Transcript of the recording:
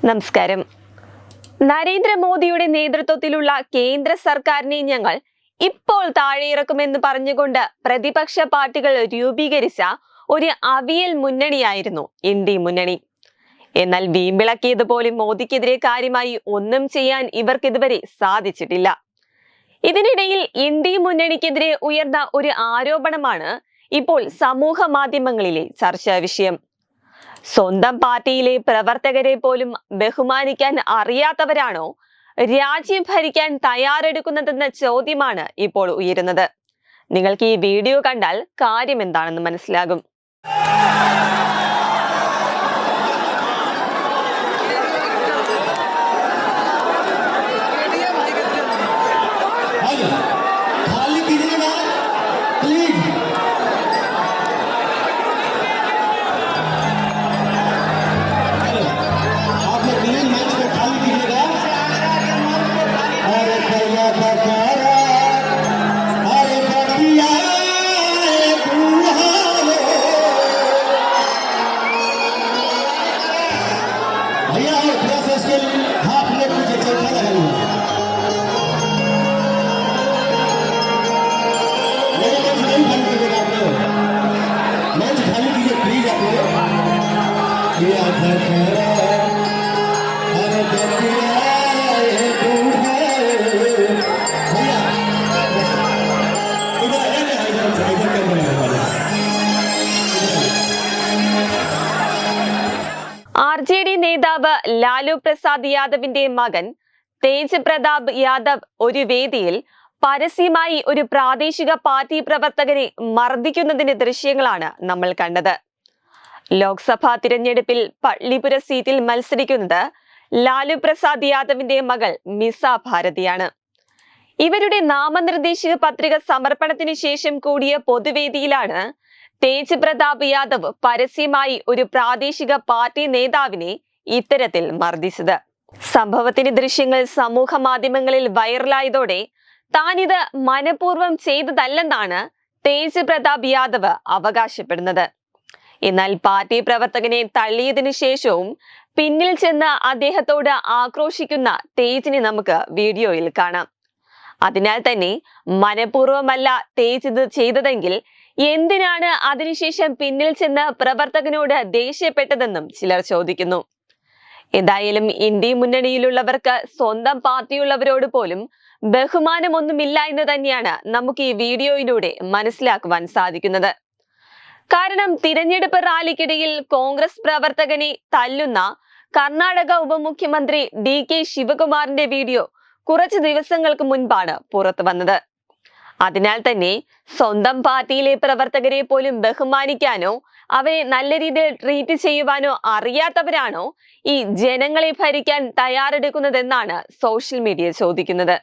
നമസ്കാരം. നരേന്ദ്രമോദിയുടെ നേതൃത്വത്തിലുള്ള കേന്ദ്ര സർക്കാരിനെ ഞങ്ങൾ ഇപ്പോൾ താഴെയിറക്കുമെന്ന് പറഞ്ഞുകൊണ്ട് പ്രതിപക്ഷ പാർട്ടികൾ രൂപീകരിച്ച ഒരു അവിയൽ മുന്നണിയായിരുന്നു ഇന്ത്യ മുന്നണി. എന്നാൽ വീമ്പിളക്കിയതുപോലെ മോദിക്കെതിരെ കാര്യമായി ഒന്നും ചെയ്യാൻ ഇവർക്കിതുവരെ സാധിച്ചിട്ടില്ല. ഇതിനിടയിൽ ഇന്ത്യ മുന്നണിക്കെതിരെ ഉയർന്ന ഒരു ആരോപണമാണ് ഇപ്പോൾ സമൂഹ മാധ്യമങ്ങളിലെ ചർച്ചാ വിഷയം. സ്വന്തം പാർട്ടിയിലെ പ്രവർത്തകരെ പോലും ബഹുമാനിക്കാൻ അറിയാത്തവരാണോ രാജ്യം ഭരിക്കാൻ തയ്യാറെടുക്കുന്നതെന്ന ചോദ്യമാണ് ഇപ്പോൾ ഉയരുന്നത്. നിങ്ങൾക്ക് ഈ വീഡിയോ കണ്ടാൽ കാര്യം എന്താണെന്ന് മനസ്സിലാകും. RJD നേതാവ് ലാലു പ്രസാദ് യാദവിന്റെ മകൻ തേജ് പ്രതാപ് യാദവ് ഒരു വേദിയിൽ പരസ്യമായി ഒരു പ്രാദേശിക പാർട്ടി പ്രവർത്തകരെ മർദ്ദിക്കുന്നതിന്റെ ദൃശ്യങ്ങളാണ് നമ്മൾ കണ്ടത്. ലോക്സഭാ തിരഞ്ഞെടുപ്പിൽ പള്ളിപുര സീറ്റിൽ മത്സരിക്കുന്നത് ലാലു പ്രസാദ് യാദവിന്റെ മകൾ മിസ ഭാരതിയാണ്. ഇവരുടെ നാമനിർദ്ദേശക പത്രിക സമർപ്പണത്തിന് ശേഷം കൂടിയ പൊതുവേദിയിലാണ് തേജ് പ്രതാപ് യാദവ് പരസ്യമായി ഒരു പ്രാദേശിക പാർട്ടി നേതാവിനെ ഇത്തരത്തിൽ മർദ്ദിച്ചത്. സംഭവത്തിന്റെ ദൃശ്യങ്ങൾ സമൂഹ മാധ്യമങ്ങളിൽ വൈറലായതോടെ താനിത് മനഃപൂർവ്വം ചെയ്തതല്ലെന്നാണ് തേജ് പ്രതാപ് യാദവ് അവകാശപ്പെടുന്നത്. എന്നാൽ പാർട്ടി പ്രവർത്തകനെ തള്ളിയതിനു ശേഷവും പിന്നിൽ ചെന്ന് അദ്ദേഹത്തോട് ആക്രോശിക്കുന്ന തേജിനെ നമുക്ക് വീഡിയോയിൽ കാണാം. അതിനാൽ തന്നെ മനഃപൂർവ്വമല്ല തേജ് ഇത് ചെയ്തതെങ്കിൽ എന്തിനാണ് അതിനുശേഷം പിന്നിൽ ചെന്ന് പ്രവർത്തകനോട് ദേഷ്യപ്പെട്ടതെന്നും ചിലർ ചോദിക്കുന്നു. എന്തായാലും ഇന്ത്യ മുന്നണിയിലുള്ളവർക്ക് സ്വന്തം പാർട്ടിയുള്ളവരോട് പോലും ബഹുമാനമൊന്നുമില്ല എന്ന് തന്നെയാണ് നമുക്ക് ഈ വീഡിയോയിലൂടെ മനസ്സിലാക്കുവാൻ സാധിക്കുന്നത്. കാരണം തിരഞ്ഞെടുപ്പ് റാലിക്കിടയിൽ കോൺഗ്രസ് പ്രവർത്തകനെ തല്ലുന്ന കർണാടക ഉപമുഖ്യമന്ത്രി DK ശിവകുമാറിന്റെ വീഡിയോ കുറച്ച് ദിവസങ്ങൾക്ക് മുൻപാണ് പുറത്തു വന്നത്. അതിനാൽ തന്നെ സ്വന്തം പാർട്ടിയിലെ പ്രവർത്തകരെ പോലും ബഹുമാനിക്കാനോ അവരെ നല്ല രീതിയിൽ ട്രീറ്റ് ചെയ്യുവാനോ അറിയാത്തവരാണോ ഈ ജനങ്ങളെ ഭരിക്കാൻ തയ്യാറെടുക്കുന്നതെന്നാണ് സോഷ്യൽ മീഡിയ ചോദിക്കുന്നത്.